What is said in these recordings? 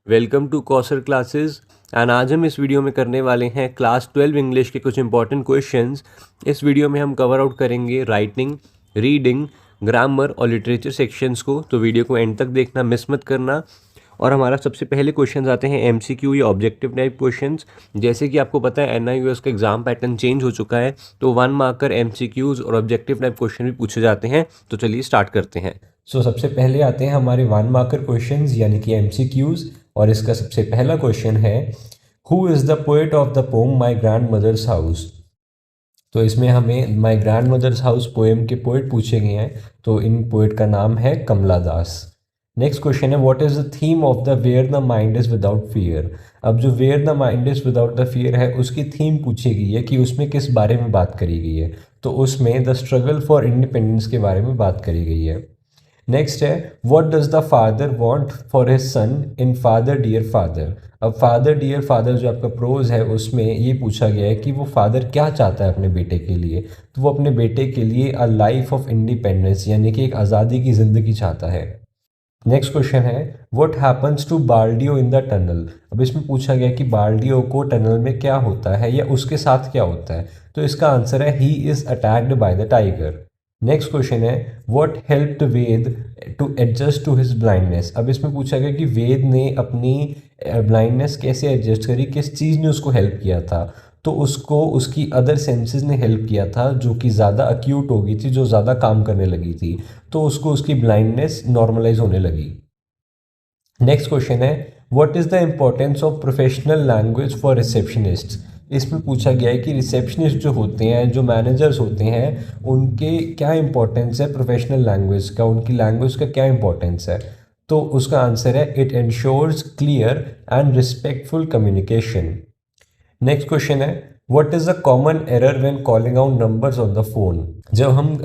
Welcome to Kausar classes. And आज हम इस वीडियो में करने वाले हैं क्लास 12 इंग्लिश के कुछ इंपॉर्टेंट क्वेश्चंस। इस वीडियो में हम कवर आउट करेंगे राइटिंग, रीडिंग, ग्रामर और लिटरेचर सेक्शंस को, तो वीडियो को एंड तक देखना, मिस मत करना। और हमारा सबसे पहले क्वेश्चंस आते हैं एमसीक्यू या ऑब्जेक्टिव टाइप क्वेश्चंस। जैसे कि आपको पता है एनआईयूएस का एग्जाम पैटर्न चेंज हो चुका है, तो 1 मार्कर एमसीक्यूज और ऑब्जेक्टिव टाइप क्वेश्चन भी पूछे जाते हैं। तो चलिए स्टार्ट करते हैं। सबसे पहले आते हैं हमारे 1 मार्कर क्वेश्चंस यानी कि एमसीक्यूज, और इसका सबसे पहला क्वेश्चन है who is the poet of the poem my grand mother's house. तो इसमें हमें my grand mother's house poem के पोएट पूछे गए हैं, तो इन पोएट का नाम है कमला दास। नेक्स्ट क्वेश्चन है what is the theme of the where the mind is without fear. अब जो where the mind is without the fear है उसकी थीम पूछी गई है कि उसमें किस बारे में बात करी गई है, तो उसमें द स्ट्रगल फॉर इंडिपेंडेंस के बारे में बात करी गई है। नेक्स्ट है what does the father want for his son in father dear father. अब फादर डियर फादर जो आपका प्रोज है उसमें ये पूछा गया है कि वो फादर क्या चाहता है अपने बेटे के लिए, तो वो अपने बेटे के लिए अ लाइफ ऑफ इंडिपेंडेंस यानी कि एक आज़ादी की ज़िंदगी चाहता है। नेक्स्ट क्वेश्चन है what happens to Baldeo in the tunnel. अब इसमें पूछा गया कि बाल्डियो को टनल में क्या होता है या उसके साथ क्या होता है, तो इसका आंसर है he is attacked by the tiger. Next question है what helped Ved to adjust to his blindness. अब इसमें पूछा गया कि वेद ने अपनी ब्लाइंडनेस कैसे एडजस्ट करी, किस चीज़ ने उसको हेल्प किया था, तो उसको उसकी अदर सेंसेस ने हेल्प किया था जो कि ज़्यादा अक्यूट हो गई थी, जो ज़्यादा काम करने लगी थी, तो उसको उसकी ब्लाइंडनेस नॉर्मलाइज होने लगी। नेक्स्ट क्वेश्चन है what is the importance of professional language for receptionist. इसमें पूछा गया है कि रिसेप्शनिस्ट जो होते हैं, जो मैनेजर्स होते हैं, उनके क्या इंपॉर्टेंस है प्रोफेशनल लैंग्वेज का, उनकी लैंग्वेज का क्या इंपॉर्टेंस है, तो उसका आंसर है it ensures clear and respectful communication. Next question है what is a common error when calling out numbers on the phone. जब हम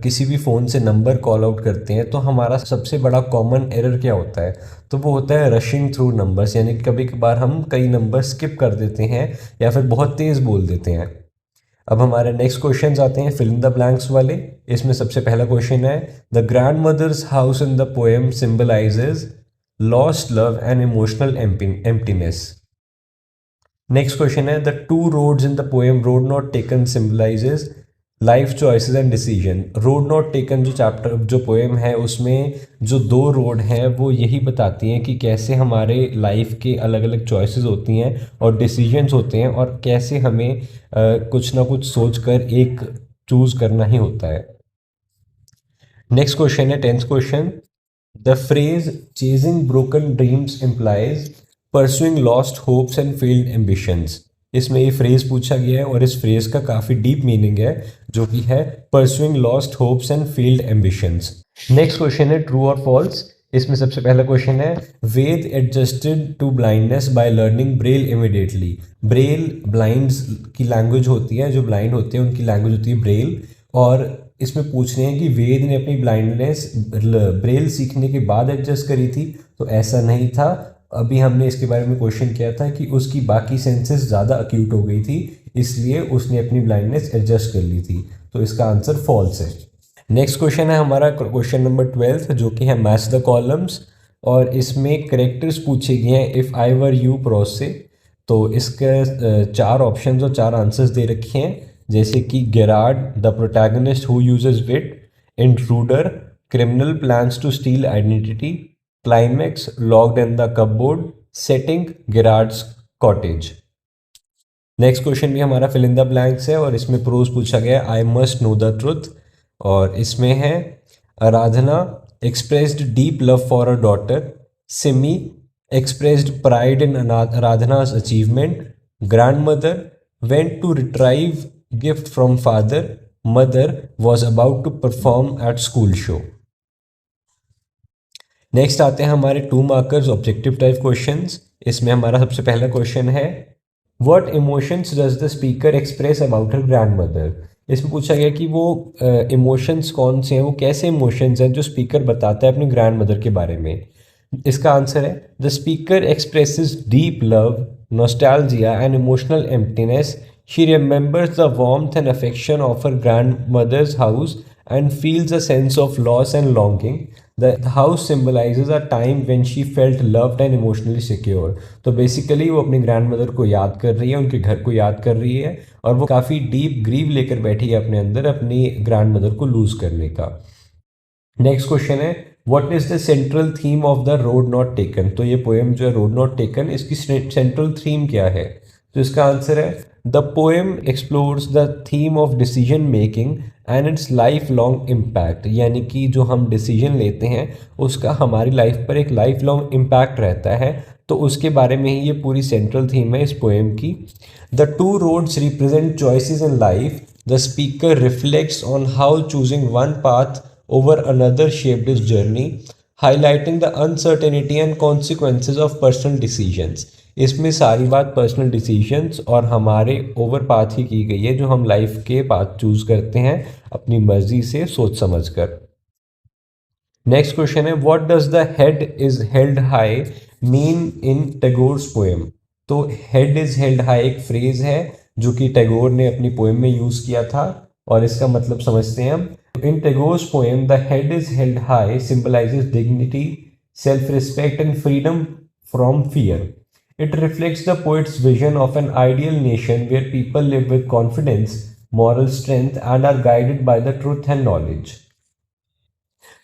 किसी भी फ़ोन से नंबर कॉल आउट करते हैं तो हमारा सबसे बड़ा कॉमन एरर क्या होता है, तो वो होता है रशिंग थ्रू नंबर्स, यानी कि कभी कभार हम कई नंबर स्किप कर देते हैं या फिर बहुत तेज़ बोल देते हैं। अब हमारे नेक्स्ट क्वेश्चन आते हैं फिल इन द ब्लैंक्स वाले। इसमें सबसे पहला क्वेश्चन है the grand mother's house in the poem symbolises lost love and emotional emptiness. Next question है the two roads in the poem road not taken symbolises life choices and decision. Road not taken जो chapter जो poem है उसमें जो दो road हैं वो यही बताती हैं कि कैसे हमारे लाइफ के अलग अलग चॉइसेस होती हैं और डिसीजंस होते हैं, और कैसे हमें कुछ ना कुछ सोच कर एक चूज़ करना ही होता है। नेक्स्ट क्वेश्चन है 10th question the phrase chasing broken dreams implies pursuing lost hopes and failed ambitions. इसमें ये फ्रेज पूछा गया है और इस फ्रेज का काफ़ी डीप मीनिंग है जो कि है pursuing lost hopes and failed ambitions. Next question है ट्रू और फॉल्स। इसमें सबसे पहला क्वेश्चन है Ved adjusted to blindness by learning Braille immediately. Braille blinds की लैंग्वेज होती है, जो ब्लाइंड होते हैं उनकी लैंग्वेज होती है ब्रेल, और इसमें पूछ रहे हैं कि वेद ने अपनी ब्लाइंडनेस ब्रेल सीखने के बाद एडजस्ट करी थी, तो ऐसा नहीं था। अभी हमने इसके बारे में क्वेश्चन किया था कि उसकी बाकी सेंसेस ज़्यादा अक्यूट हो गई थी, इसलिए उसने अपनी ब्लाइंडनेस एडजस्ट कर ली थी, तो इसका आंसर फॉल्स है। नेक्स्ट क्वेश्चन है हमारा क्वेश्चन नंबर 12 जो कि है मैच द कॉलम्स, और इसमें करेक्टर्स पूछे गए हैं if I were you prose से। तो इसके 4 ऑप्शन और 4 आंसर्स दे रखे हैं, जैसे कि Gerard the protagonist who uses wit, intruder criminal plans to steal identity, climax locked in the cupboard, setting Gerard's cottage. Next question भी हमारा फिल इन द ब्लैंक्स है और इसमें प्रोज पूछा गया I must know the truth, और इसमें है Aradhana expressed deep love for a daughter, Simi expressed pride in Aradhana's achievement, grandmother went to retrieve gift from father, mother was about to perform at school show। Next आते हैं हमारे 2 markers objective type questions. इसमें हमारा सबसे पहला question है what emotions does the speaker express about her grandmother. इसमें पूछा गया कि वो इमोशंस कौन से हैं, वो कैसे इमोशंस हैं जो स्पीकर बताता है अपनी ग्रैंडमदर के बारे में। इसका आंसर है the speaker expresses deep love, nostalgia and emotional emptiness. She remembers the warmth and affection of her grandmother's house and feels a sense of loss and longing. The house symbolises a time when she felt loved and emotionally secure. तो basically वो अपनी grand mother को याद कर रही है, उनके घर को याद कर रही है, और वो काफ़ी डीप ग्रीव लेकर बैठी है अपने अंदर अपनी ग्रैंड मदर को लूज करने का। नेक्स्ट क्वेश्चन है, what is the central theme of the road not taken. तो ये पोएम जो है रोड नॉट टेकन, इसकी सेंट्रल थीम क्या है? तो इसका आंसर है, the poem explores the theme of decision making and it's life long impact. यानी कि जो हम डिसीजन लेते हैं उसका हमारी लाइफ पर एक लाइफ लॉन्ग इम्पैक्ट रहता है, तो उसके बारे में ही ये पूरी सेंट्रल थीम है इस पोएम की। The two roads represent choices in life, the speaker reflects on how choosing one path over another shaped his journey, highlighting the uncertainty and consequences of personal decisions। इसमें सारी बात personal decisions और हमारे over path ही की गई है, जो हम लाइफ के पाथ चूज करते हैं अपनी मर्जी से सोच समझ कर। नेक्स्ट क्वेश्चन है, what does the head is held high mean in Tagore's poem. तो हेड इज हेल्ड हाई एक फ्रेज है जो कि टैगोर ने अपनी पोएम में यूज किया था, और इसका मतलब समझते हैं हम। In Tagore's poem, the head is held high symbolizes dignity, self-respect, and freedom from fear. It reflects the poet's vision of an ideal nation where people live with confidence, moral strength, and are guided by the truth and knowledge.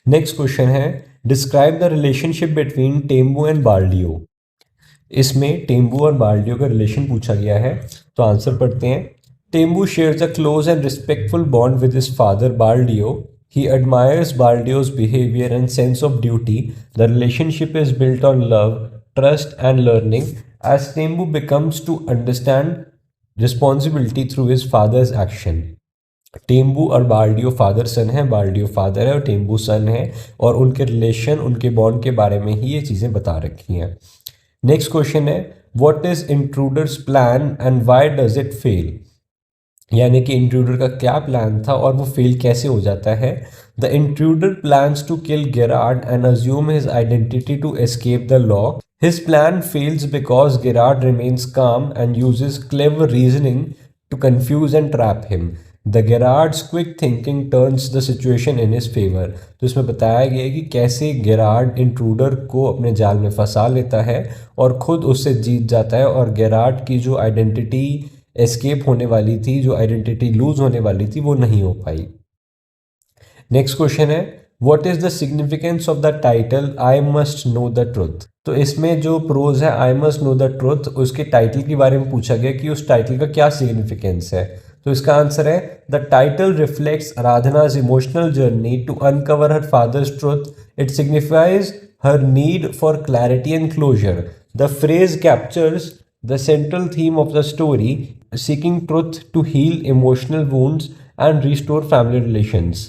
Next question है, describe the relationship between Tembu and Bardio। इसमें टेम्बू और बाल्डियो का relation पूछा गया है, तो answer पढ़ते हैं। Tembu shares a close and respectful bond with his father Baldio. He admires Baldio's behavior and sense of duty. The relationship is built on love, trust, and learning as Tembu becomes to understand responsibility through his father's action. Tembu और बाल्डियो father सन है, बाल्डियो father है और टेम्बू सन है, और उनके relation, उनके bond के बारे में ही ये चीज़ें बता रखी हैं। नेक्स्ट क्वेश्चन है, what is intruders plan and why does it fail. यानी कि इंट्रूडर का क्या प्लान था और वो फेल कैसे हो जाता है। The intruder plans to kill Gerard and assume his identity to escape the law. His plan fails because Gerard remains calm and uses clever reasoning to confuse and trap him. The Gerard's quick thinking turns the situation in his favour. तो इसमें बताया गया है कि कैसे Gerard intruder को अपने जाल में फंसा लेता है और खुद उससे जीत जाता है, और गेरार्ड की जो आइडेंटिटी एस्केप होने वाली थी, जो आइडेंटिटी लूज होने वाली थी, वो नहीं हो पाई। नेक्स्ट क्वेश्चन है, what is the significance of the title I must know the truth. तो इसमें जो प्रोज है आई मस्ट नो द ट्रुथ, उसके टाइटल के बारे में पूछा गया कि उस टाइटल का क्या सिग्निफिकेंस है। तो इसका आंसर है, the title reflects Aradhana's emotional journey to uncover her father's truth. It signifies her need for clarity and closure. The phrase captures the central theme of the story, seeking truth to heal emotional wounds and restore family relations.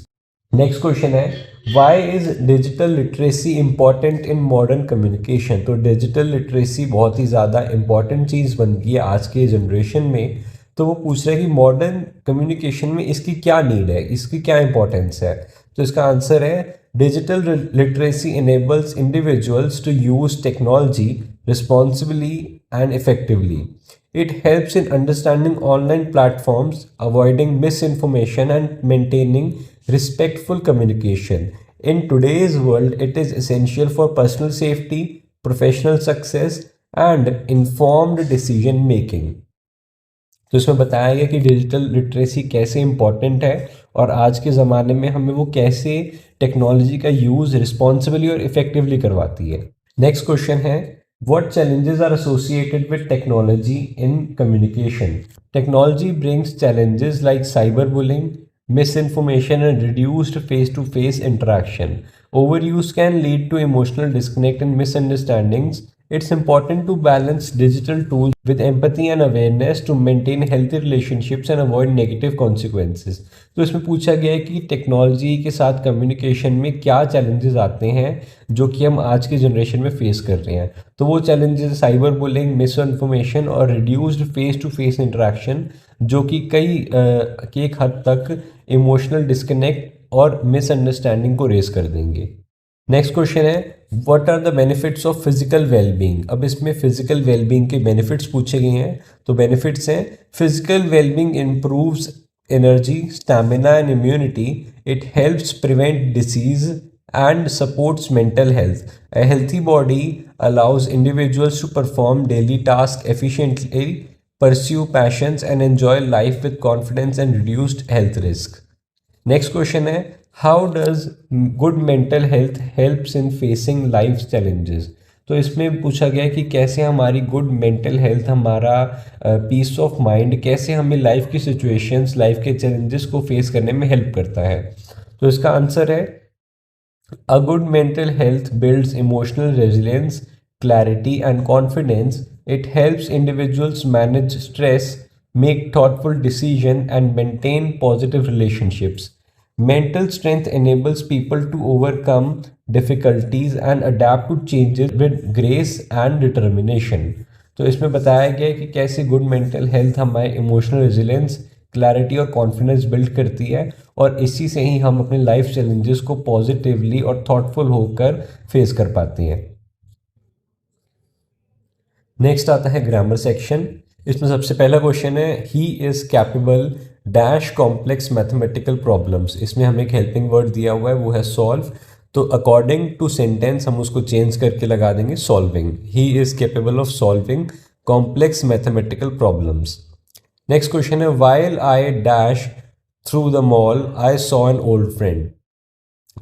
Next question है, why is digital literacy important in modern communication। तो digital literacy बहुत ही ज़्यादा important चीज़ बन गई है आज के generation में। तो वो पूछ रहा है कि मॉडर्न कम्युनिकेशन में इसकी क्या नीड है, इसकी क्या इंपॉर्टेंस है। तो इसका आंसर है, digital literacy enables individuals to use technology responsibly and effectively. It helps in understanding online platforms, avoiding misinformation, and maintaining respectful communication. In today's world, it is essential for personal safety, professional success, and informed decision making. तो इसमें बताया गया कि digital literacy कैसे important है और आज के ज़माने में हमें वो कैसे टेक्नोलॉजी का यूज़ रिस्पॉन्सिबली और इफेक्टिवली करवाती है। नेक्स्ट क्वेश्चन है, what challenges are associated with technology in communication? Technology brings challenges like cyberbullying, misinformation, and reduced face-to-face interaction. Overuse can lead to emotional disconnect and misunderstandings. It's important to balance digital tools with empathy and awareness to maintain healthy relationships and avoid negative consequences. तो इसमें पूछा गया है कि technology के साथ communication में क्या चैलेंजेस आते हैं जो कि हम आज के जनरेशन में फेस कर रहे हैं। तो वो challenges cyber bullying, misinformation और reduced face to face interaction, जो कि एक हद तक इमोशनल डिस्कनेक्ट और मिसअंडरस्टैंडिंग को रेस कर देंगे। नेक्स्ट क्वेश्चन है, what are the benefits of physical wellbeing. अब इसमें फिजिकल वेलबींग के बेनिफिट्स पूछे गए हैं। तो बेनिफिट्स हैं, physical wellbeing improves energy, stamina, and immunity. It helps prevent disease and supports mental health. A healthy body allows individuals to perform daily tasks efficiently, pursue passions, and enjoy life with confidence and reduced health risk. Next question है, how does good mental health helps in facing life's challenges? तो इसमें पूछा गया है कि कैसे हमारी good mental health, हमारा पीस ऑफ माइंड कैसे हमें लाइफ की सिचुएशंस, लाइफ के चैलेंजेस को फेस करने में हेल्प करता है. तो इसका आंसर है, a good mental health builds emotional resilience, clarity, and confidence. It helps individuals manage stress, make thoughtful decisions, and maintain positive relationships. Mental strength enables people to overcome difficulties and adapt to changes with grace and determination. तो इसमें बताया गया है कि कैसे good mental health हमारे emotional resilience, clarity और confidence build करती है, और इसी से ही हम अपने लाइफ चैलेंजेस को पॉजिटिवली और थॉटफुल होकर फेस कर पाते हैं. नेक्स्ट आता है ग्रामर सेक्शन. इसमें सबसे पहला क्वेश्चन है, ही is capable dash complex mathematical problems. इसमें हमें एक हेल्पिंग वर्ड दिया हुआ है, वो है सॉल्व. तो अकॉर्डिंग टू सेंटेंस हम उसको चेंज करके लगा देंगे solving. He is capable of solving complex mathematical problems. Next question है, while I dash through the mall I saw an old friend.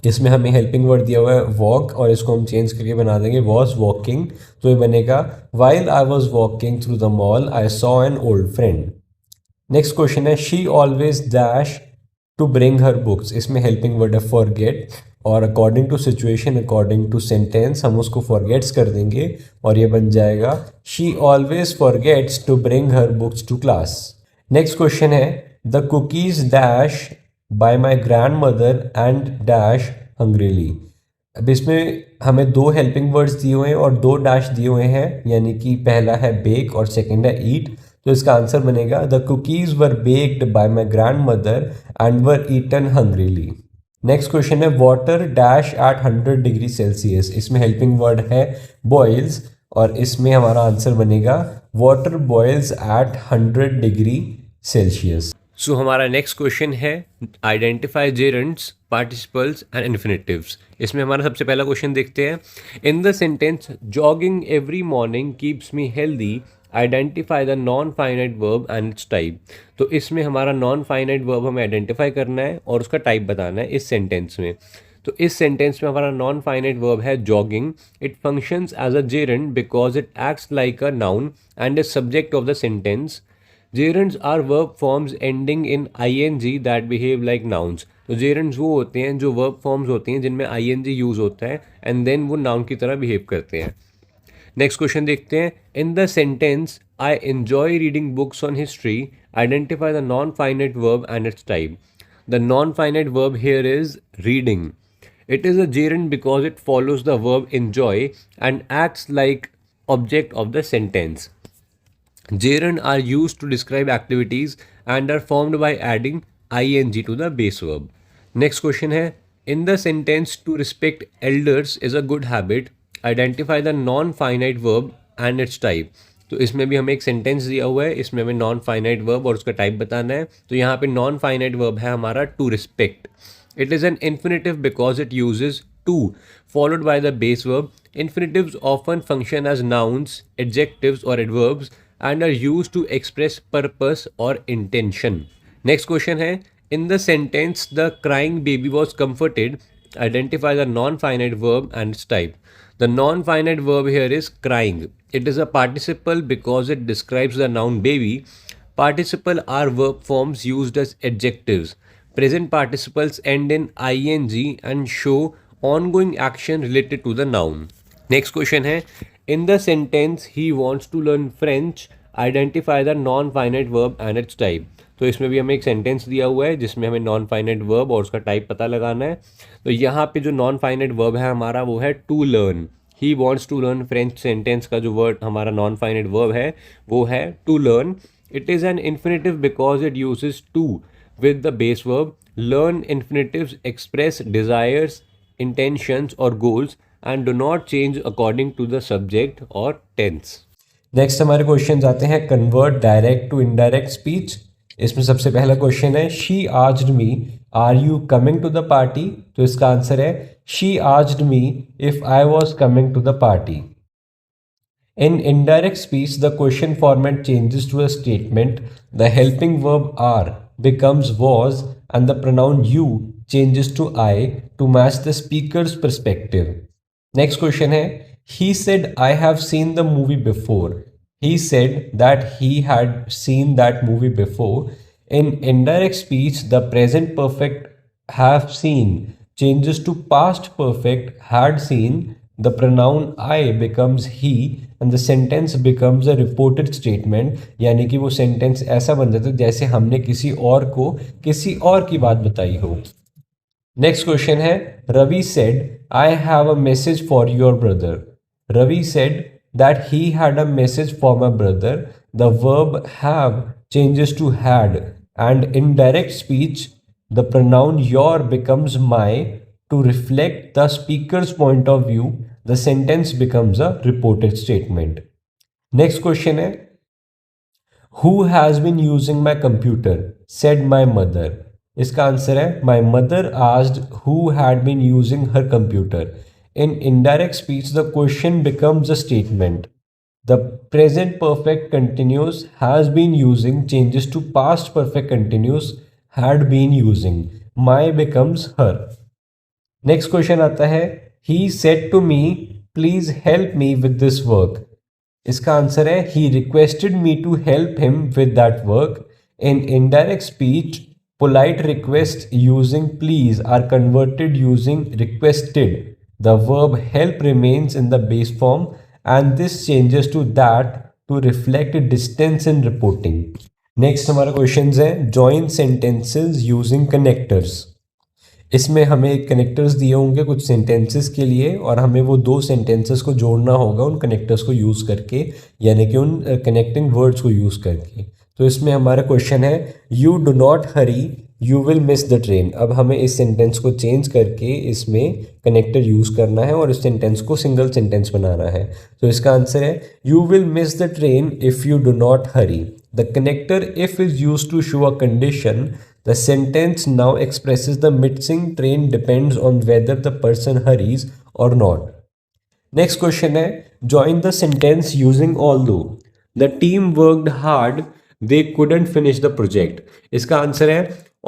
इसमें हमें हेल्पिंग वर्ड दिया हुआ है वॉक, और इसको हम चेंज करके बना देंगे वॉज वॉकिंग. तो ये बनेगा, while I was walking through the mall I saw an old friend. Next question है, she always dash to bring her books. इसमें हेल्पिंग वर्ड है फॉरगेट, और according to situation, according to sentence हम उसको forgets कर देंगे, और ये बन जाएगा, she always forgets to bring her books to class. Next question है, the cookies dash by my grandmother and dash hungrily. अब इसमें हमें दो हेल्पिंग वर्ड्स दिए हुए हैं और दो डैश दिए हुए हैं, यानी कि पहला है बेक और सेकंड है ईट. तो इसका आंसर बनेगा, the cookies were baked by my grandmother and were eaten hungrily. Next question है, water dash at 100 degree Celsius. इसमें हेल्पिंग वर्ड है बॉइल्स, और इसमें हमारा आंसर बनेगा, water boils at 100 degree Celsius. So हमारा नेक्स्ट क्वेश्चन है, identify gerunds, participles and infinitives. इसमें हमारा सबसे पहला क्वेश्चन देखते हैं. In the sentence jogging every morning keeps me healthy, identify the non finite verb and it's type. तो इसमें हमारा नॉन फाइनाइट वर्ब हमें आइडेंटिफाई करना है और उसका टाइप बताना है इस सेंटेंस में. तो इस सेंटेंस में हमारा नॉन फाइनाइट वर्ब है jogging. It functions as a gerund because it acts like a noun and is subject of the sentence. Gerunds are verb forms ending in ing that behave like nouns. तो gerunds वो होते हैं जो verb forms होती हैं जिनमें ing use होता है एंड देन वो नाउन की तरह बिहेव करते हैं. नेक्स्ट क्वेश्चन देखते हैं. In the sentence I enjoy reading books on history, identify the non finite verb and it's type. The non finite verb here is reading. It is a gerund because it follows the verb enjoy and acts like object of the sentence. Gerund are used to describe activities and are formed by adding ing to the base verb. Next question है, in the sentence to respect elders is a good habit, identify the non-finite verb and its type. तो इसमें भी हमें एक sentence दिया हुआ है, इसमें हमें नॉन फाइनाइट वर्ब और उसका टाइप बताना है. तो यहाँ पे नॉन फाइनाइट वर्ब है हमारा to respect. It is an infinitive because it uses to followed by the base verb. Infinitives often function as nouns, adjectives or adverbs and are used to express purpose or intention. Next question है, in the sentence the crying baby was comforted, identify the non-finite verb and its type. The non-finite verb here is crying. It is a participle because it describes the noun baby. Participle are verb forms used as adjectives. Present participles end in ing and show ongoing action related to the noun. Next question है, in the sentence he wants to learn French, identify the non-finite verb and its type. तो इसमें भी हमें एक sentence दिया हुआ है जिसमें हमें नॉन फाइनाइट वर्ब और उसका टाइप पता लगाना है. तो यहाँ पे जो नॉन फाइनाइट वर्ब है हमारा वो है to learn. He wants to learn French sentence का जो वर्ड हमारा नॉन फाइनाइट वर्ब है वो है to learn. It is an infinitive because it uses to with the base verb. Learn infinitives express desires, intentions or goals and do not change according to the subject or tense. Next हमारे question आते हैं, convert direct to indirect speech. इसमें सबसे पहला question है she asked me are you coming to the party, तो इसका answer है she asked me if I was coming to the party. In indirect speech, the question format changes to a statement. The helping verb are becomes was and the pronoun you changes to I to match the speaker's perspective. Next question है he said I have seen the movie before. He said that he had seen that movie before. In indirect speech, the present perfect have seen changes to past perfect had seen. The pronoun I becomes he and the sentence becomes a reported statement, यानी कि वो sentence ऐसा बन जाता है जैसे हमने किसी और को किसी और की बात बताई हो। नेक्स्ट क्वेश्चन है Ravi said I have a message for your brother. Ravi said that he had a message for my brother. The verb have changes to had and in direct speech the pronoun your becomes my to reflect the speaker's point of view. The sentence becomes a reported statement. Next question है who has been using my computer said my mother. इसका answer है my mother asked who had been using her computer. In indirect speech the question becomes a statement. The present perfect continuous has been using changes to past perfect continuous had been using. My becomes her. Next question आता है he said to me please help me with this work. इसका answer है he requested me to help him with that work. In indirect speech polite request using please are converted using requested. The verb help remains in the base form and this changes to that to reflect distance in reporting. Next हमारा question है join sentences using connectors. इसमें हमें connectors दिए होंगे कुछ sentences के लिए और हमें वो दो सेंटेंसेस को जोड़ना होगा उन कनेक्टर्स को यूज़ करके, यानी कि उन कनेक्टिंग वर्ड्स को यूज़ करके। तो इसमें हमारा क्वेश्चन है you do not Hari you will miss the train. अब हमें इस सेंटेंस को चेंज करके इसमें कनेक्टर यूज़ करना है और इस सेंटेंस को सिंगल सेंटेंस बनाना है। तो इसका आंसर है you will miss the train if you do not hurry. The connector if is use to show a condition. The sentence now expresses the missing train depends on whether the person hurries or not. Next question है join the sentence using although. The team worked hard, they couldn't finish the project. इसका answer है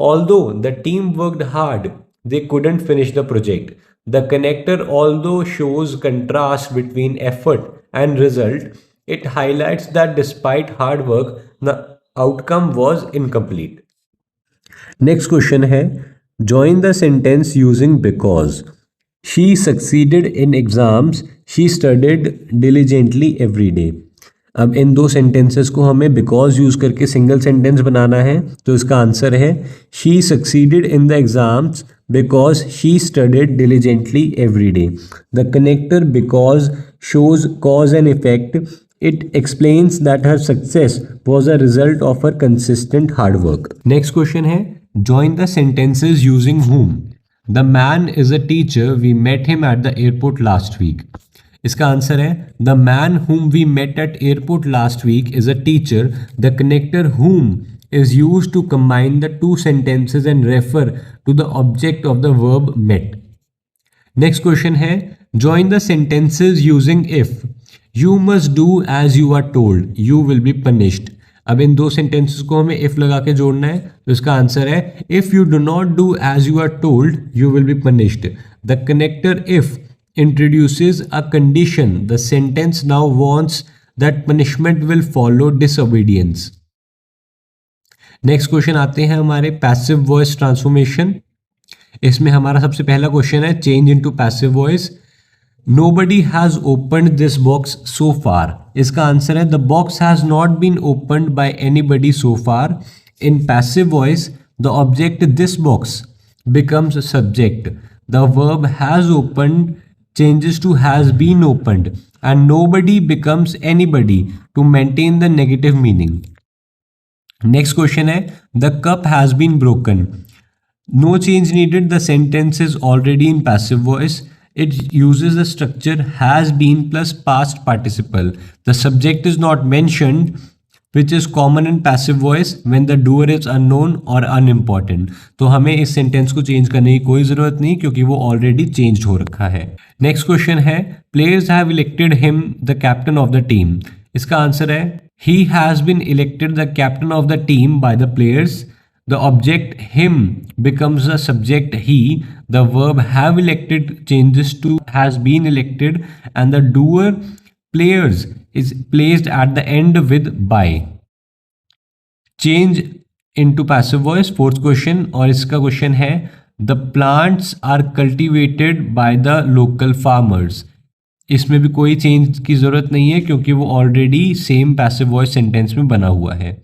although the team worked hard, they couldn't finish the project. The connector although shows contrast between effort and result. It highlights that despite hard work, the outcome was incomplete. Next question है join the sentence using because. She succeeded in exams, she studied diligently every day. अब इन दो sentences को हमें because use करके single sentence बनाना है। तो इसका आंसर है she succeeded in the exams because she studied diligently every day. The connector because shows cause and effect. It explains that her success was a result of her consistent hard work. Next question है join the sentences using whom. The man is a teacher. We met him at the airport last week. इसका answer है the man whom we met at airport last week is a teacher. The connector whom is used to combine the two sentences and refer to the object of the verb met. Next question है join the sentences using if. You must do as you are told. You will be punished. अब इन दो sentences को हमें if लगा के जोड़ना है। तो इसका आंसर है if you do not do as you are told, you will be punished. The connector if introduces a condition. The sentence now wants that punishment will follow disobedience. Next question आते हैं हमारे passive voice transformation. इसमें हमारा सबसे पहला question है change into passive voice. Nobody has opened this box so far. इसका answer है the box has not been opened by anybody so far. In passive voice, the object this box becomes a subject. The verb has opened changes to has been opened and nobody becomes anybody to maintain the negative meaning. Next question है the cup has been broken. No change needed. The sentence is already in passive voice. It uses the structure has been plus past participle. The subject is not mentioned. Which is common in passive voice when the doer is unknown और unimportant. तो हमें इस sentence को change करने की कोई ज़रूरत नहीं क्योंकि वो ऑलरेडी चेंज हो रखा है। नेक्स्ट क्वेश्चन है players have elected him the captain of the team. इसका आंसर है he has been elected the captain of the team by the players. The object him becomes the subject he. The verb have elected changes to has been elected and the doer players is placed at the end with by. Change into passive voice. Fourth question और इसका question है the plants are cultivated by the local farmers. इसमें भी कोई change की ज़रूरत नहीं है क्योंकि वो already same passive voice sentence में बना हुआ है।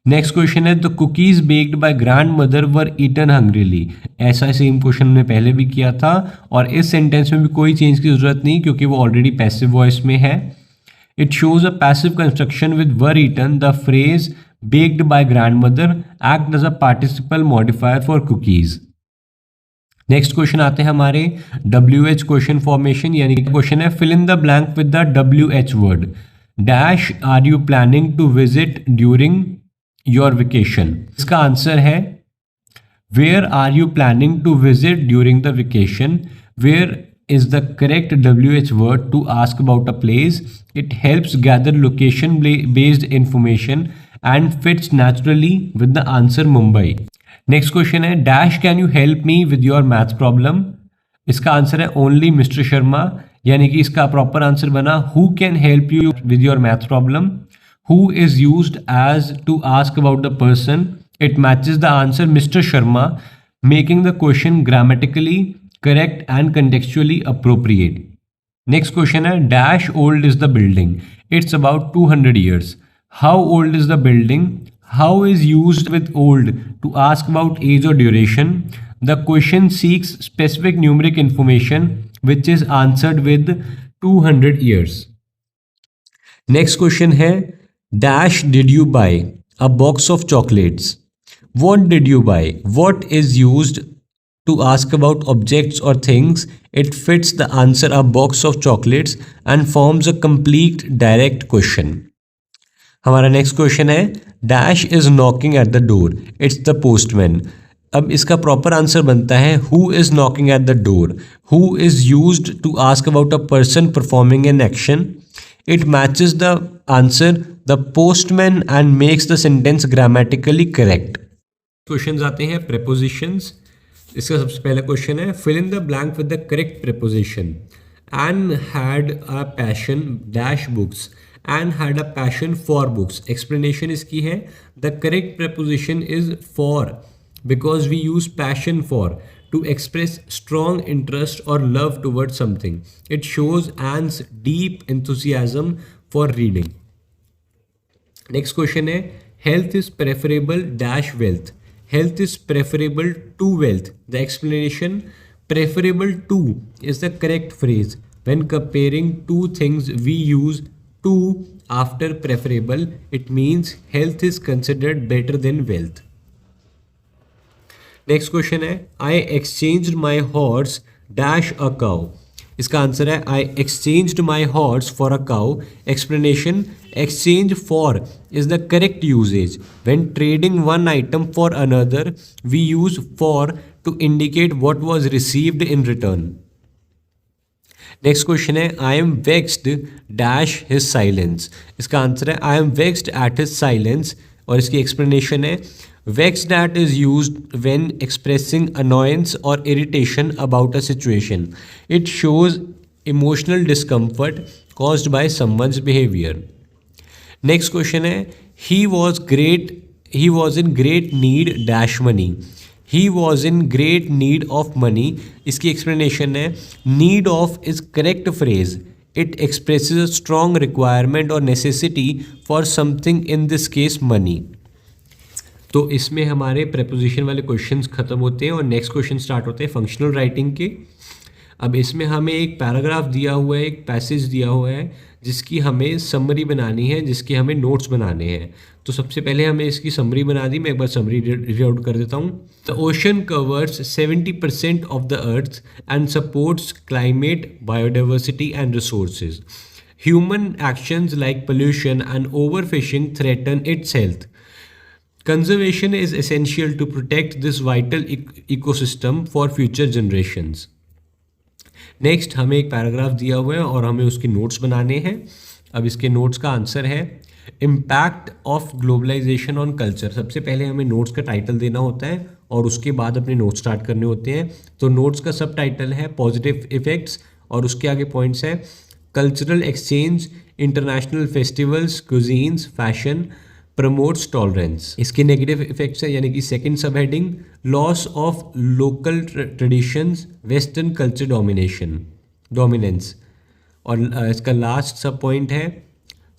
नेक्स्ट क्वेश्चन है the cookies baked by grand mother were eaten hungrily. ऐसा सेम क्वेश्चन हमने पहले भी किया था और इस सेंटेंस में भी कोई चेंज की ज़रूरत नहीं क्योंकि वो ऑलरेडी पैसिव वॉइस में है। It shows a passive construction with were eaten. The phrase baked by grand mother act as a participle modifier for cookies. Next question आते हैं हमारे WH क्वेश्चन फॉर्मेशन, यानी कि क्वेश्चन है fill in the blank with the WH word. Dash are you planning to visit during your vacation. इसका answer है where are you planning to visit during the vacation. Where is the correct WH word to ask about a place. It helps gather location based information and fits naturally with the answer Mumbai. Next question है dash can you help me with your maths problem. इसका answer है only mister Sharma, यानी कि इसका proper answer बना who can help you with your maths problem. Who is used as to ask about the person. It matches the answer Mr. Sharma, making the question grammatically correct and contextually appropriate. Next question है dash old is the building. It's about 200 years. How old is the building? How is used with old to ask about age or duration. The question seeks specific numeric information which is answered with 200 years. Next question है dash did you buy a box of chocolates. What did you buy? What is used to ask about objects or things. It fits the answer a box of chocolates and forms a complete direct question. हमारा next question है dash is knocking at the door. It's the postman. अब इसका proper answer बनता है who is knocking at the door. Who is used to ask about a person performing an action. It matches the answer the postman and makes the sentence grammatically correct. Questions आते हैं prepositions. इसका सबसे पहला question है fill in the blank with the correct preposition. Anne had a passion dash books. Anne had a passion for books. Explanation इसकी है the correct preposition is for because we use passion for to express strong interest or love towards something. It shows Anne's deep enthusiasm for reading. Next question है health is preferable dash wealth. Health is preferable to wealth. The explanation preferable to is the correct phrase. When comparing two things we use to after preferable. It means health is considered better than wealth. Next question है I exchanged my horse dash a cow. इसका answer है I exchanged my horse for a cow. Explanation exchange for is the correct usage. When trading one item for another we use for to indicate what was received in return. Next question है I am vexed dash his silence. इसका answer है I am vexed at his silence और इसकी explanation है vexed at is used when expressing annoyance or irritation about a situation. It shows emotional discomfort caused by someone's behavior. Next question है he was in great need dash money. He was in great need of money. इसकी explanation है need of is correct phrase. It expresses a strong requirement or necessity for something, in this case money. तो इसमें हमारे preposition वाले questions खत्म होते हैं और नेक्स्ट क्वेश्चन स्टार्ट होते हैं फंक्शनल राइटिंग के. अब इसमें हमें एक पैराग्राफ दिया हुआ है, एक पैसेज दिया हुआ है जिसकी हमें समरी बनानी है, जिसके हमें नोट्स बनाने हैं. तो सबसे पहले हमें इसकी समरी बना दी. मैं एक बार समरी रीड आउट कर देता हूँ. The ocean covers 70% of the earth and supports climate, biodiversity and resources. Human actions like pollution and overfishing threaten its health. Conservation is essential to protect this vital ecosystem for future generations. Next हमें एक paragraph दिया हुआ है और हमें उसके notes बनाने हैं. अब इसके नोट्स का आंसर है impact of globalization on culture. सबसे पहले हमें नोट्स का टाइटल देना होता है और उसके बाद अपने नोट्स स्टार्ट करने होते हैं. तो नोट्स का सब टाइटल है पॉजिटिव इफेक्ट्स और उसके आगे पॉइंट्स है cultural exchange, international festivals, cuisines, fashion, promotes tolerance. इसके नेगेटिव इफेक्ट्स है यानी कि second sub heading loss of local traditions, western culture dominance. और इसका लास्ट सब पॉइंट है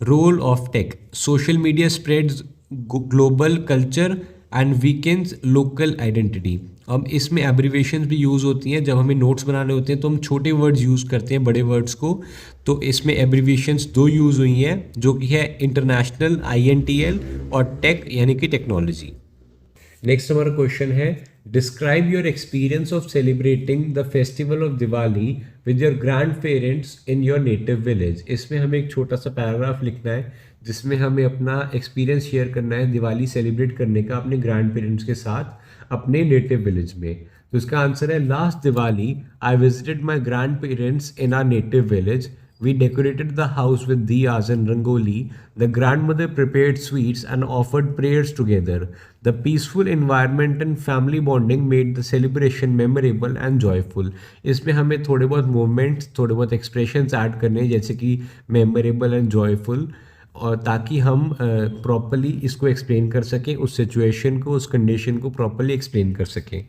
role of tech. Social media spreads global culture and weakens local identity. अब इसमें abbreviations भी यूज़ होती हैं. जब हमें नोट्स बनाने होते हैं तो हम छोटे वर्ड्स यूज़ करते हैं बड़े वर्ड्स को. तो इसमें एब्रीवेशंस दो यूज़ हुई हैं जो कि है इंटरनेशनल INTL और टेक यानी कि टेक्नोलॉजी. नेक्स्ट हमारा क्वेश्चन है describe your experience of celebrating the festival of Diwali with your grand parents in your native village. इसमें हमें एक छोटा सा पैराग्राफ लिखना है जिसमें हमें अपना एक्सपीरियंस शेयर करना है दिवाली सेलिब्रेट करने का अपने ग्रैंड पेरेंट्स के साथ अपने नेटिव विलेज में. तो इसका आंसर है last Diwali I visited my grand parents in are native village. We decorated the house with diyas and rangoli. The grandmother prepared sweets and offered prayers together. The peaceful environment and family bonding made the celebration memorable and joyful. इसमें हमें थोड़े बहुत moments, थोड़े बहुत expressions add करने हैं जैसे कि मेमोरेबल एंड जॉयफुल, और ताकि हम प्रॉपरली इसको एक्सप्लेन कर सकें, उस सिचुएशन को, उस कंडीशन को प्रॉपरली एक्सप्लेन कर सकें.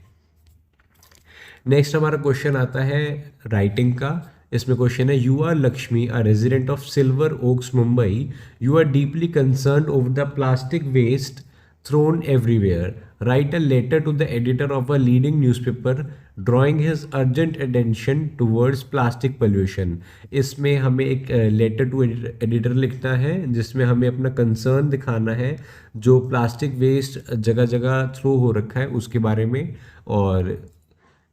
नेक्स्ट हमारा क्वेश्चन आता है राइटिंग का. इसमें क्वेश्चन है you are Lakshmi, a resident of Silver Oaks Mumbai. You are deeply concern over the plastic waste thrown everywhere. Write a letter to the editor of a leading newspaper drawing his urgent attention towards plastic pollution. इसमें हमें एक letter to editor लिखना है जिसमें हमें अपना concern दिखाना है जो प्लास्टिक वेस्ट जगह जगह थ्रो हो रखा है उसके बारे में, और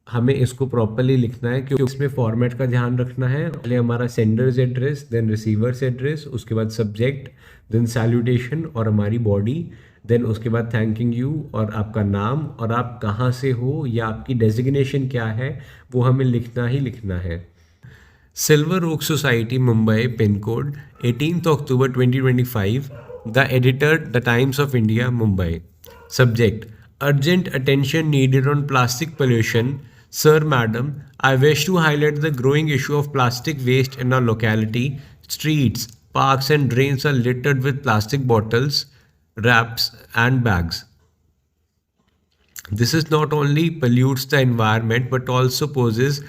हमें इसको प्रॉपरली लिखना है क्योंकि इसमें फॉर्मेट का ध्यान रखना है. पहले हमारा sender's address, then receiver's address, उसके बाद सब्जेक्ट, देन सैल्यूटेशन और हमारी बॉडी, देन उसके बाद थैंकिंग यू और आपका नाम और आप कहाँ से हो या आपकी डेजिग्नेशन क्या है वो हमें लिखना ही लिखना है. Silver Oak society Mumbai, pin code 18 October 2025. The editor the Times of India Mumbai. Subject urgent attention needed on plastic pollution. Sir, Madam, I wish to highlight the growing issue of plastic waste in our locality. Streets, parks and drains are littered with plastic bottles, wraps and bags. This is not only pollutes the environment but also poses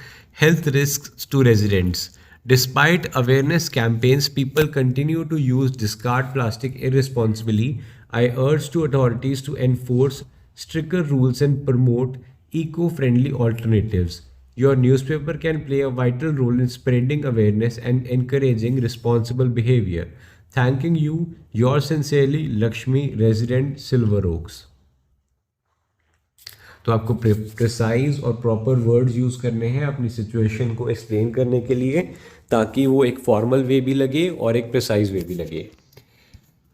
health risks to residents. Despite awareness campaigns, people continue to discard plastic irresponsibly. I urge to authorities to enforce stricter rules and promote eco-friendly alternatives. Your newspaper can play a vital role in spreading awareness and encouraging responsible behavior. Thanking you, yours sincerely, Lakshmi, resident, Silver Oaks. तो आपको precise और proper words use करने हैं अपनी situation को explain करने के लिए ताकि वो एक फॉर्मल वे भी लगे और एक प्रिसाइज वे भी लगे.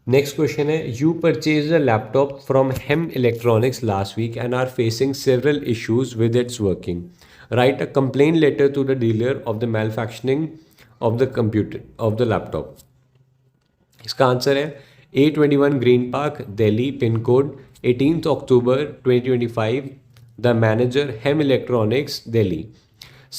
नेक्स्ट क्वेश्चन है you purchase a laptop from Hem Electronics last week and are facing several issues with its working. Write a complain letter to the dealer of the manufacturing of the computer of the laptop. इसका answer है 821 Green Park, Delhi, pin code 18 October 2025. The manager, Hem Electronics, Delhi.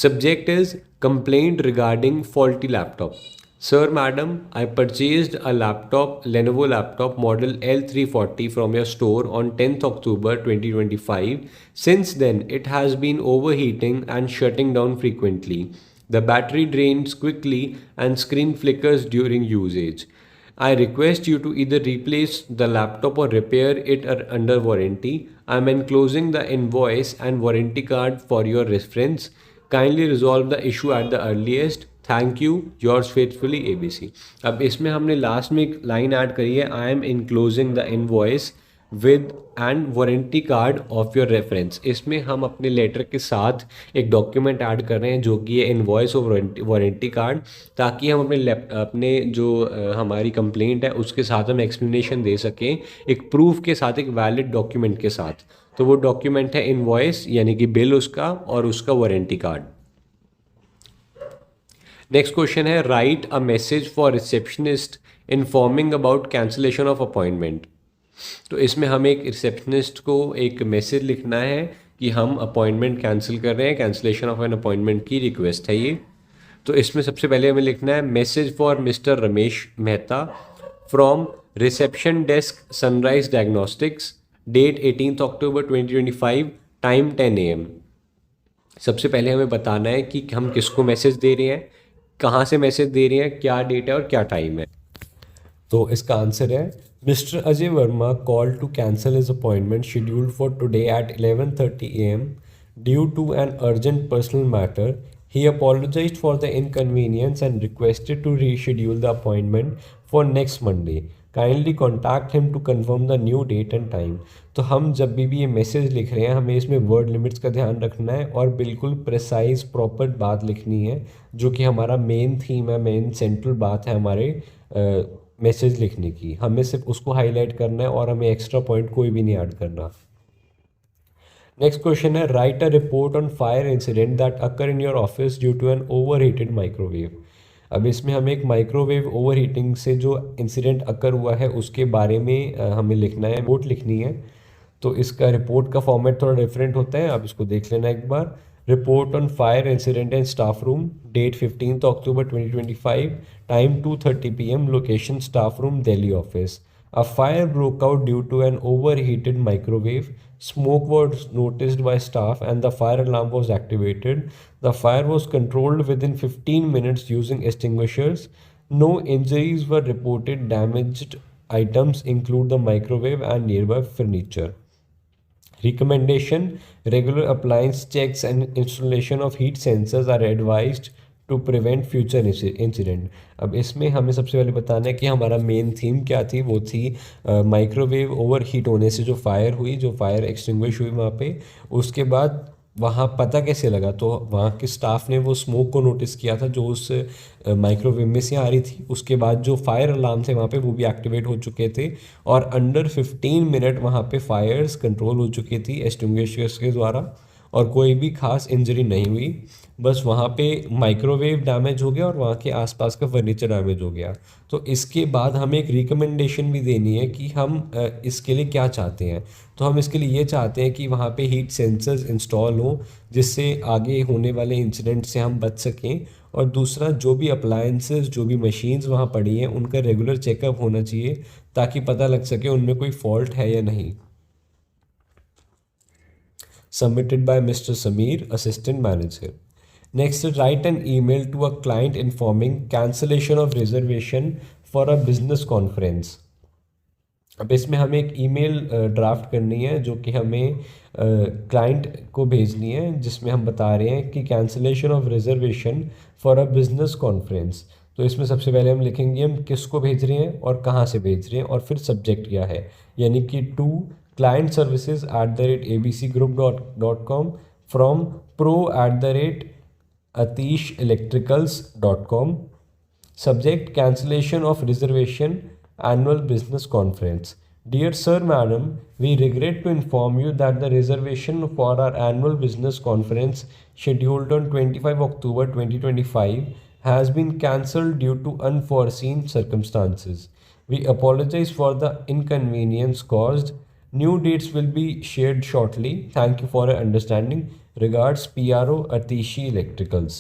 Subject is complaint regarding faulty laptop. Sir, Madam, I purchased a laptop, Lenovo laptop model L340 from your store on 10th October 2025. Since then, it has been overheating and shutting down frequently. The battery drains quickly and screen flickers during usage. I request you to either replace the laptop or repair it under warranty. I am enclosing the invoice and warranty card for your reference. Kindly resolve the issue at the earliest. Thank you, yours faithfully ABC. अब इसमें हमने last में एक line add करी है I M enclosing the invoice with and warranty card of your reference. इसमें हम अपने लेटर के साथ एक डॉक्यूमेंट ऐड कर रहे हैं जो कि है इनवॉइस और वारंटी कार्ड, ताकि हम अपने जो हमारी कंप्लेंट है उसके साथ हम एक्सप्लेनेशन दे सकें एक प्रूफ के साथ, एक वैलिड डॉक्यूमेंट के साथ। तो वो डॉक्यूमेंट है इनवॉइस यानी कि बिल उसका, और उसका वारंटी कार्ड। नेक्स्ट क्वेश्चन है write a message for receptionist informing about cancellation of appointment. तो इसमें हमें एक रिसेप्शनिस्ट को एक मैसेज लिखना है कि हम अपॉइंटमेंट कैंसिल कर रहे हैं, कैंसिलेशन ऑफ एन अपॉइंटमेंट की रिक्वेस्ट है ये। तो इसमें सबसे पहले हमें लिखना है message for mister Ramesh Mehta from reception desk Sunrise Diagnostics, date 18 October 2025, time 10 AM। सबसे पहले हमें बताना है कि हम किसको मैसेज दे रहे हैं, कहाँ से मैसेज दे रहे हैं, क्या डेट है और क्या टाइम है। तो इसका आंसर है mister Ajay Verma call to cancel his appointment scheduled for today at 11:30 AM due to an urgent personal matter. He apologized for the inconvenience and requested to reschedule the appointment for next Monday. Kindly contact him to confirm the new date and time. तो हम जब भी ये message लिख रहे हैं हमें इसमें वर्ड लिमिट्स का ध्यान रखना है और बिल्कुल प्रिसाइज प्रॉपर बात लिखनी है, जो कि हमारा मेन थीम है, मेन सेंट्रल बात है हमारे मैसेज लिखने की। हमें सिर्फ उसको हाईलाइट करना है और हमें एक्स्ट्रा पॉइंट कोई भी नहीं ऐड करना। नेक्स्ट क्वेश्चन है write a report on fire incident that occur in your office due to an over heated microwave. अब इसमें हमें एक माइक्रोवेव ओवर हीटिंग से जो इंसिडेंट अकर हुआ है उसके बारे में हमें लिखना है, रिपोर्ट लिखनी है। तो इसका रिपोर्ट का फॉर्मेट थोड़ा डिफरेंट होता है, आप इसको देख लेना एक बार। Report on fire incident in staff room, date 15 October 2025, time 2:30 PM, location staff room, Delhi office. A fire broke out due to an overheated microwave. Smoke was noticed by staff and the fire alarm was activated. The fire was controlled within 15 minutes using extinguishers. No injuries were reported. Damaged items include the microwave and nearby furniture. Recommendation: regular appliance checks and installation of heat sensors are advised to prevent future incident. अब इसमें हमें सबसे पहले बताना है कि हमारा main theme क्या थी। वो थी माइक्रोवेव ओवर हीट होने से जो फायर हुई, जो फायर एक्सटिंग्विश हुई वहाँ पे, उसके बाद वहाँ पता कैसे लगा, तो वहाँ के स्टाफ ने वो स्मोक को नोटिस किया था जो उस माइक्रोवेव में से आ रही थी। उसके बाद जो फायर अलार्म थे वहाँ पे वो भी एक्टिवेट हो चुके थे और अंडर 15 मिनट वहाँ पे फायर्स कंट्रोल हो चुकी थी एक्सटिंग्विशर्स के द्वारा और कोई भी खास इंजरी नहीं हुई। बस वहाँ पे माइक्रोवेव डैमेज हो गया और वहाँ के आसपास का फर्नीचर डैमेज हो गया। तो इसके बाद हमें एक रिकमेंडेशन भी देनी है कि हम इसके लिए क्या चाहते हैं। तो हम इसके लिए ये चाहते हैं कि वहाँ पे हीट सेंसर्स इंस्टॉल हों जिससे आगे होने वाले इंसिडेंट से हम बच सकें। और दूसरा, जो भी अप्लायंसेस, जो भी मशीन्स वहाँ पड़ी हैं उनका रेगुलर चेकअप होना चाहिए ताकि पता लग सके उनमें कोई फॉल्ट है या नहीं। Submitted by Mr. Sameer, Assistant Manager. Next, write an email to a client informing cancellation of reservation for a business conference. अब इसमें हमें एक ईमेल ड्राफ्ट करनी है जो कि हमें क्लाइंट को भेजनी है, जिसमें हम बता रहे हैं कि cancellation of reservation for a business conference. तो इसमें सबसे पहले हम लिखेंगे हम किसको भेज रहे हैं और कहाँ से भेज रहे हैं और फिर सब्जेक्ट क्या है, यानी कि to client services @abcgroup.com from pro@atishElectricals.com. Subject: cancellation of reservation, annual business conference. Dear sir, madam, we regret to inform you that the reservation for our annual business conference scheduled on 25 October 2025 has been cancelled due to unforeseen circumstances. We apologize for the inconvenience caused. New dates will be shared shortly. Thank you for your understanding. Regards, PRO Atishi Electricals.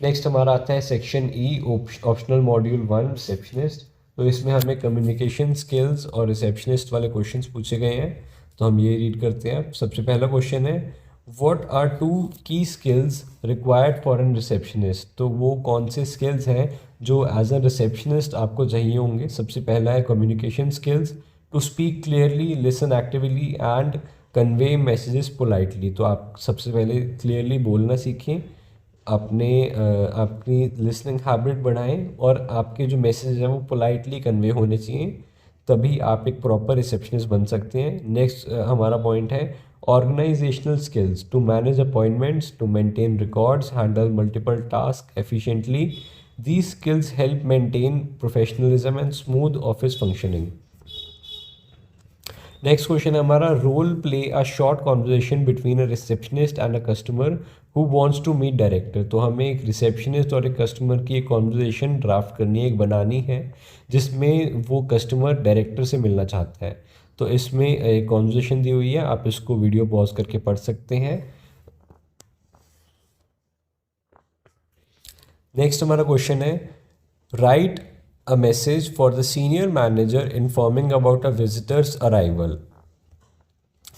Next हमारा आता है section E, optional module 1, receptionist. तो इसमें हमें communication skills और receptionist वाले questions पूछे गए हैं। तो हम ये रीड करते हैं। सबसे पहला क्वेश्चन है what are 2 key skills required for an receptionist. तो वो कौन से स्किल्स हैं जो एज अ रिसेप्शनिस्ट आपको चाहिए होंगे। सबसे पहला है communication skills, to speak clearly, listen actively and convey messages politely. तो आप सबसे पहले क्लियरली बोलना सीखें, अपनी लिसनिंग हैबिट बढ़ाएं और आपके जो मैसेज हैं वो पोलाइटली कन्वे होने चाहिए। तभी आप एक प्रॉपर रिसेप्शनिस्ट बन सकते हैं। नेक्स्ट हमारा पॉइंट है organizational skills, to manage appointments, to maintain records, handle multiple task efficiently. These skills help maintain professionalism and smooth office functioning. Next question है हमारा role play a short conversation between a receptionist and a customer who wants to meet director. तो हमें एक receptionist और एक customer की एक conversation draft करनी है, एक बनानी है, जिसमें वो कस्टमर डायरेक्टर से मिलना चाहता है। तो इसमें एक कॉन्वर्जेशन दी हुई है, आप इसको वीडियो पॉज करके पढ़ सकते हैं। नेक्स्ट हमारा क्वेश्चन है right a message for the senior manager informing about a visitor's arrival।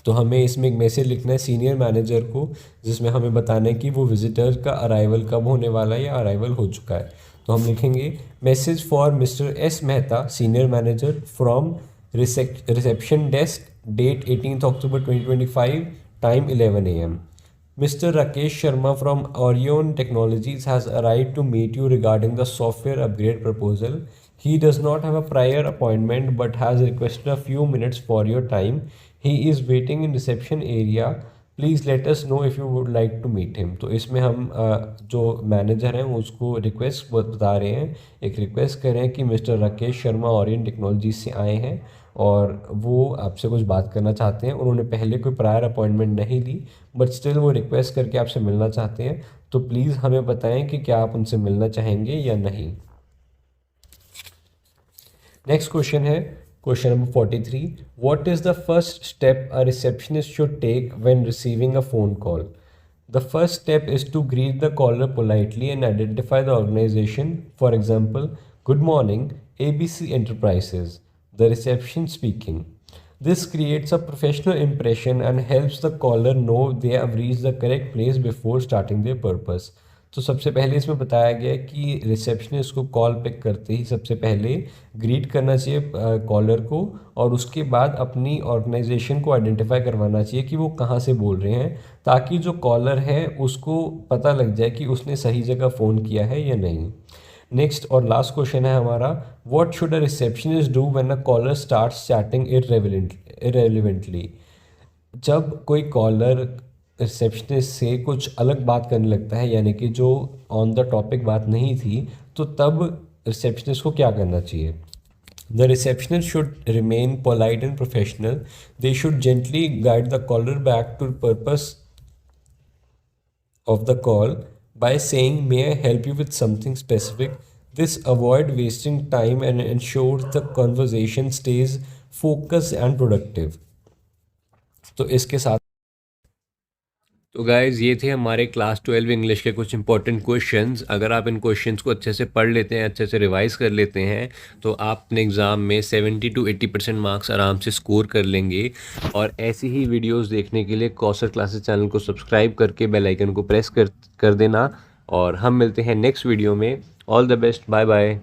तो हमें इसमें एक मैसेज लिखना है सीनियर मैनेजर को, जिसमें हमें बताना है कि वो विजिटर का अराइवल कब होने वाला है या अराइवल हो चुका है। तो हम लिखेंगे message for mister S Mehta senior manager from reception desk, date 18 October 2025, time 11 AM। Mr. Rakesh Sharma from Orion Technologies has arrived to meet you regarding the software upgrade proposal. He does not have a prior appointment but has requested a few minutes for your time. He is waiting in reception area. Please let us know if you would like to meet him। तो इसमें हम जो manager हैं उसको request बता रहे हैं, एक रिक्वेस्ट कर रहे हैं कि mister Rakesh Sharma Orion technology से आए हैं और वो आपसे कुछ बात करना चाहते हैं। उन्होंने पहले कोई प्रायर अपॉइंटमेंट नहीं ली बट स्टिल वो रिक्वेस्ट करके आपसे मिलना चाहते हैं। तो प्लीज़ हमें बताएं कि क्या आप उनसे मिलना चाहेंगे या नहीं। नेक्स्ट क्वेश्चन है question number 43। What is the first step a receptionist should take when receiving a phone call? The first step is to greet the caller politely and identify the organization. For example, good morning, ABC Enterprises. The reception speaking. This creates a professional impression and helps the caller know they have reached the correct place before starting their purpose. तो सबसे पहले इसमें बताया गया है कि receptionist को call pick करते ही सबसे पहले ग्रीट करना चाहिए कॉलर को, और उसके बाद अपनी ऑर्गेनाइजेशन को आइडेंटिफाई करवाना चाहिए कि वो कहाँ से बोल रहे हैं, ताकि जो कॉलर है उसको पता लग जाए कि उसने सही जगह फ़ोन किया है या नहीं। नेक्स्ट और लास्ट क्वेश्चन है हमारा what should a receptionist do when a caller starts chatting irrelevantly. जब कोई कॉलर रिसेप्शनिस्ट से कुछ अलग बात करने लगता है, यानी कि जो ऑन द टॉपिक बात नहीं थी, तो तब रिसेप्शनिस्ट को क्या करना चाहिए? The receptionist should remain polite and professional. They should gently guide the caller back to the purpose of the call by saying, "May I help you with something specific?" This avoid wasting time and ensures the conversation stays focused and productive. तो इसके साथ तो guys ये थे हमारे class 12 English के कुछ important questions. अगर आप इन क्वेश्चंस को अच्छे से पढ़ लेते हैं, अच्छे से रिवाइज कर लेते हैं, तो आप अपने एग्ज़ाम में 70 to 80% मार्क्स आराम से स्कोर कर लेंगे। और ऐसी ही वीडियोस देखने के लिए कौसर क्लासेस चैनल को सब्सक्राइब करके बेल आइकन को प्रेस कर देना। और हम मिलते हैं नेक्स्ट वीडियो में। All the best, bye bye.